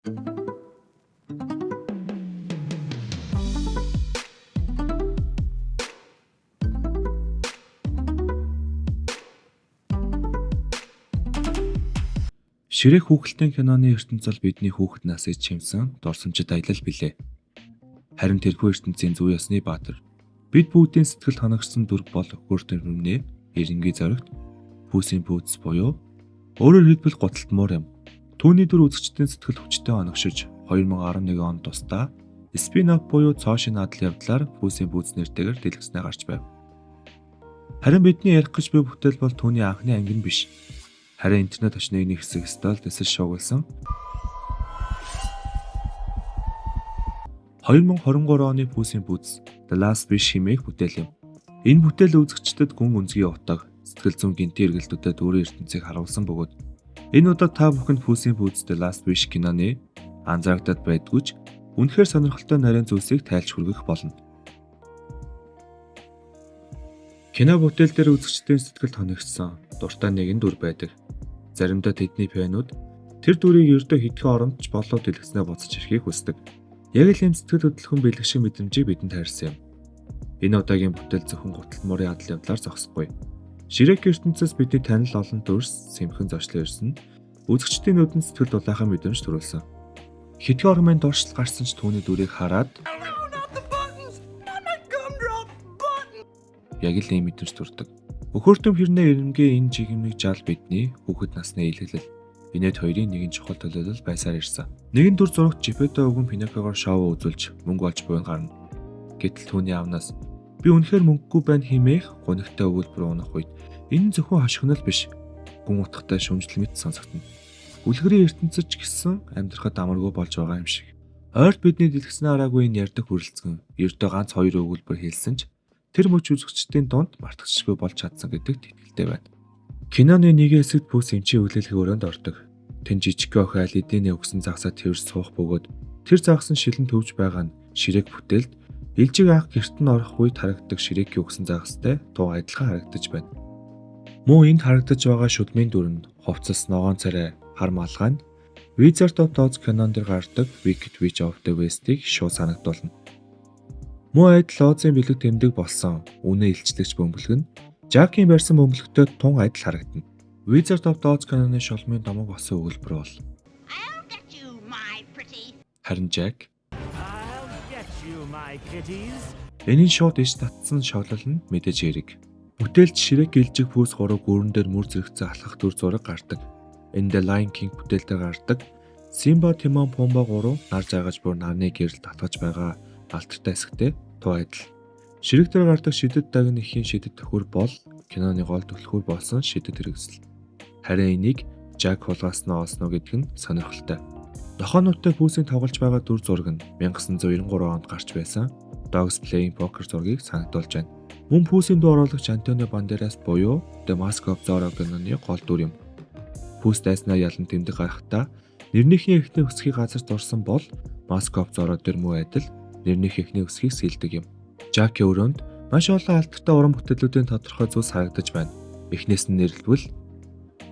Ширээ хүүхэлдэйн киноны ертөнцөл бидний хүүхэд насыг чимсэн дурсамжид аялал билээ. Харин тэрхүү ертөнцийн зүй ёсны баатар. Бид бүгдийн сэтгэл ханагсан дүр бол өхөр төрөмнөө эренгийн зоригт Пүүсийн пүүц буюу өөрөөр хэлбэл гуталтмуур юм. Түүний дүр үзэгчдийн сэтгэл хүчтэй оногшиж 2011 онд тусдаа спин-офф буюу цоошин надал явдлаар Пүүсийн пүүц нэртэйгээр дэлгэснээр гарч байв. Харин бидний ярих гэж буй бүтээл бол түүний анхны ангин биш. Харин интернет очны нэг хэсэг стол дэсэл шуугилсан 2023 оны Пүүсийн пүүц The Last Wish хэмээх бүтээл юм. Энэ бүтээл үзэгчдэд гүн үнзгийн утга, сэтгэл зүйн гинти эргэлтүүдэд өөрийн ертөнцийг харуулсан бөгөөд энэ удаа та бүхэнд Пүүсийн пүүц The Last Wish киноны анзаарагдаад байдгүйч үнэхээр сонирхолтой нарийн зүйлсийг тайлж хүргэх болно. Кино бүтээл дээр үзэгчдийн сэтгэлд хоногдсон дуртай нэгэн дүр байдаг. Заримдаа тэдний фэнүүд тэр дүрийг ердөө хэдхэн орондч болоо дэлгэснээр буцаж ирэхийг хүсдэг. Яг л ийм сэтгэл хөдлөхөн бэлэг шиг мэдрэмжийг бидэнд хайрсан юм. Энэ удаагийн бүтээл зөвхөн гуталтмуурын адал явдлаар зогсохгүй. Ширээг ертөнцөөс бидний танил олон дүрс сэмхэн зочлон ирсэн үзэгчдийн нүдэнд сэтгэл дулаахан мэдрэмж төрүүлсэн. Хэдхэн ормын дуршил гарсан ч түүний дүрийг хараад яг л ийм мэдрэмж төрдөг. Өхөртөм хэрнээ эренгийн энэ жигмэг жал бидний хүүхэд насны илгэлэл Инээд хоёрын нэгэн чухал төлөөлөл байсаар ирсэн. Нэгэн дүр зурагт Жипето өвгөн Пиноккиогоор шоу үзүүлж мөнгө олж буйн гарна. Гэтэл түүний аавнаас би үнэхээр мөнгөгүй байна хэмээх гонигтай өгүүлбэр унах үед энэ зөвхөн хошигнол биш. Гүн утгатай шүмжлэл мэт сонсогдно. Үлгэрийн ертөнцөд ч гэсэн амьдрахад амаргүй болж байгаа юм шиг. Ойрт бидний дэлгэснээ араагүй энэ ярддаг хүрэлцгэн ердөө ганц хоёр өгүүлбэр хэлсэн ч тэр мөч үзэгчдийн дунд мартагдчихгүй болж чадсан гэдэгт итгэлтэй байна. Киноны нэг хэсэгт Пүүс эмчийн үлээлгийн өрөөнд ордог. Тэн жижиг охин аль эдийн өгсөн загсаа тэрс суух бөгөөд тэр загсан шилэн төвж байгаа нь ширээг бүтээлд элжиг анх герт нь орох үед харагддаг ширээгийн өгсөн загастай туу адилхан харагдаж байна. Мөн энд харагдаж байгаа шүдмийн дүр нь хувцас ногоон царай хар малгай нь Wizard of Oz кинонд гардаг Wicked Witch of the West-ийг шууд санагдуулна. Мөн адил Озын бэлэг тэмдэг болсон үнэ илчлэгч бөмбөлг нь Жакийн барьсан бөмбөлөгтэй тун адил харагдана. Wizard of Oz киноны шулмын домог болсон өгүүлбэр бол харин Жак энийн шууд иш татсан шовлол нь мэдээж хэрэг. Бүтээлч ширээг гэлжиг Пүүс 3 гүрэн дээр мөр зэрэгцээ алхах дүр зураг гардаг. Энэ The Lion King бүтээлдээ гардаг Симба, Тимон, Пумба 3 нар жаргаж бур нарны гэрэл татгаж байгаа алтартай хэсэгтэй туу адил. Ширэг дээр гардаг шидэд дагны ихийн шидэд төхөр бол киноны гол төлхөр болсон шидэд хэрэгсэл. Харин энийг Жак хулгааснаа олсноо гэдг нь сонирхолтой. Нохоонуудтай Пүүсийн тоглож байгаа дүр зураг нь 1993 онд гарч байсан Dogs Playing Poker зургийг санагдуулж байна. Мөн Пүүсийн дуу оруулагч Антонио Бандерас буюу The Mask of Zorro киноны гол дүр юм. Пүүс дайснаа ялан тэмдэг гарахдаа нэрнийхний эхний өсгийг газар дурсан бол Mask of Zorro дээр муу адил нэрнийх эхний өсгийг сэлдэг юм. Жакийн өрөөнд маш олон алдартай уран бүтээлүүдийн тодорхой зүйлс харагдаж байна. Эхнээс нь нэрлэлбэл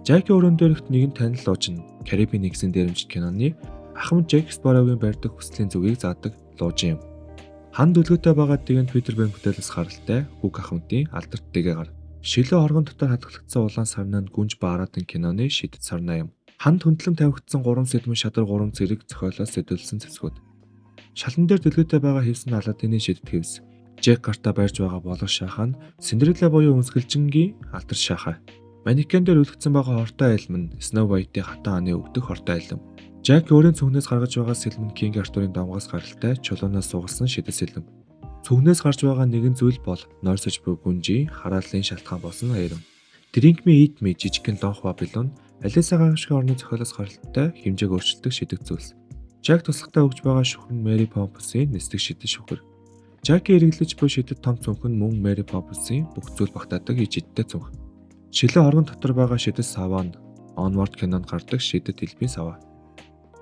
Жакийн өрөөнд дээрх нэгэн танил лууж нь Карибын нэгэн дээрэмжит киноны ахмад Джек Спарогийн барьдаг хүслийн зүгийг заадаг лууж юм. Хан дөлгөөтэй байгаа дэгэн Питер Пэн бүтээлээс гаралтай Хүүг ахмадын алдарт дэгээр. Шилэн оргон дотор хадгалагдсан улаан сарнаа нь Гүнж Баарадын киноны шидэд сарнаа юм. Ханд хөндлөн тавигдсан 3 сэдвэн шадар 3 зэрэг зохиолоос сэдвэлсэн цэцгүүд. Шалан дээр дөлгөөтэй байгаа хэвсэн Аладдины шидэд хэвс. Жек гартаа барьж байгаа болох шахаа нь Синдрелла буюу үнсгэлжингийн алдар шахаа. Манекен дээр үлдсэн байгаа хортой айлм нь Snow White-ийн хатан хааны өгдөх хортой айлм. Жак өөрийн цүнхнээс гаргаж байгаа сэлмэн Кинг Артурын домгоос гаралтай чулуунаас сугалсан шидэт сэлэм. Цүнхнээс гарч байгаа нэгэн зүйл бол Нойрсож буй гүнжийн харааллын шалтгаан болсон аярам. Drink Me Eat Me жижигхэн Донх Бабилон Алиса гагшгийн орны зохиолоос гаралтай хэмжээг өөрчилдөг шидэг зүйлс. Жак туслахтаа өгж байгаа шүхэн Мэри Поппинсийн нисдэг шидэт шүхэр. Жаки эргэлж буй шидэт том цүнх нь мөн Мэри Поппинсийн бүх зүйл багтаадаг ижидтэй цүнх. Шилэн оргон дотор байгаа шидэт саваа нь Onward кинонд гардаг шидэт элбийн саваа.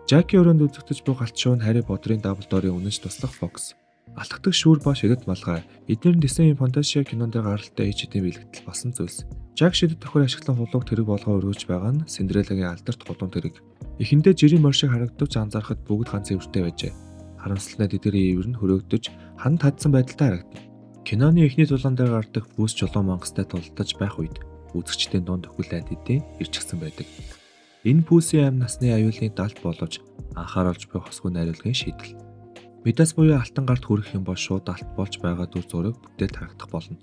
Жаки өрөөнд үзэгдэж буй галт шуу нь Harry Potter-ын Dumbledore-ийн үнэнч туслах Fox. Алхдаг шүүр ба шидэт малгай эдгээр нь Disney-ийн фантастик кинонд гаралтай ээжүүдийн бэлтгэл болсон зүйлс. Жак шидэт тохиор ашиглан хулууг тэрэг болгоо өргөж байгаа нь Синдреллагийн алдарт хулуун тэрэг. Эхэндээ жирийн морь шиг харагдавч анзаарахад бүгд ганц эвэртэй байжээ. Харамсалтай тэдгэрийн ивэр нь хөрөөгдөж ханд хадсан байдалтай харагдав. Киноны эхний тулаан дээр гардаг Пүүс чулуун мангастай тулдаж байх үед үзэгчдийн дунд өхөл айдын ирчихсэн байдаг. Энэ Пүүсийн амь насны аюулын далд боловч анхааруулж буй хосгүй найруулгын шийдэл. Мэдас буюу алтан гарт хүрэх юм бол шууд алт болж байгаа дүр зураг бүтээл харагдах болно.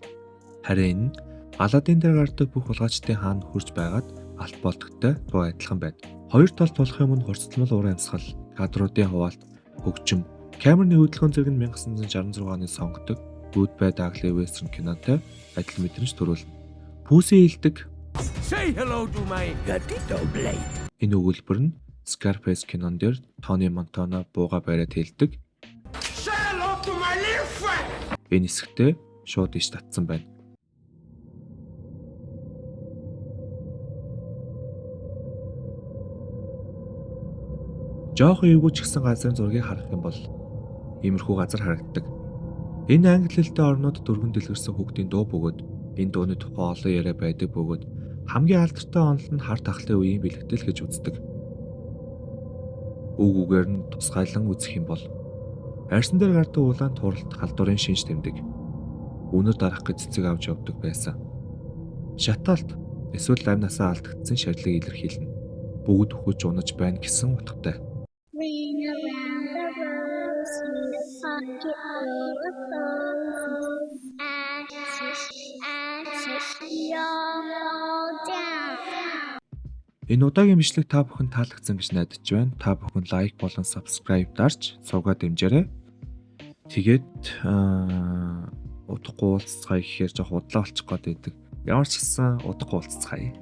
Харин энэ нь Аладдин дээр гардаг бүх улгаачдын хаан хурж байгаад алт болдогтой туу адилхан байна. Хоёр тал тулах юм нь хурцлмал уур амьсгал, кадруудын хуваалт, хөгжим, камерны хөдөлгөөн зэрэг нь 1966 оны сонгодог Goodbye Ugly Western кинотой адил мэдрэмж төрүүлнэ. Пүүсийн хэлдэг Say hello to my Gatito Blade. Энэ өгүүлбэр нь Scarface кинон дээр Тони Монтана бууга бариад хэлдэг. Say hello to my little friend. Энэ хэсэгтээ шууд иш татсан байна. Жохон эвгүй ч гэсэн газрын зургийг харах юм бол иймэрхүү газар харагддаг. Энэ англи хэлтэй орнууд дөрвөн дэлгэрсэн хүүхдийн дуу бөгөөд энэ дууны тухай олон яриа байдаг бөгөөд хамгийн алдартай онол нь хар тахлын үеийн бэлтгэл гэж үздэг. Үг үгээр нь тусгайлан үзэх юм бол арьсан дээр гардаг улаан туралт халдварын шинж тэмдэг. Үнэр дарах гэж цэцэг авч явдаг байсан. Шатаалт эсвэл амь насаа алдагдсан шаарлыг илэрхийлнэ. Бүгд өгөж унаж байна гэсэн утгатай. Ring around the rosy, pocket full of roses. Ashes, all down. Энэ удаагийн бичлэг та бүхэн таалагдсан гэж найдаж байна. Та бүхэн лайк болон subscribe дарж сувгаа дэмжээрэй. Тэгээд удахгүй уулзцгаая гэхээр жоох удлаа болчих гээд байдаг. Ямар ч гэсэн удахгүй уулзцгаая.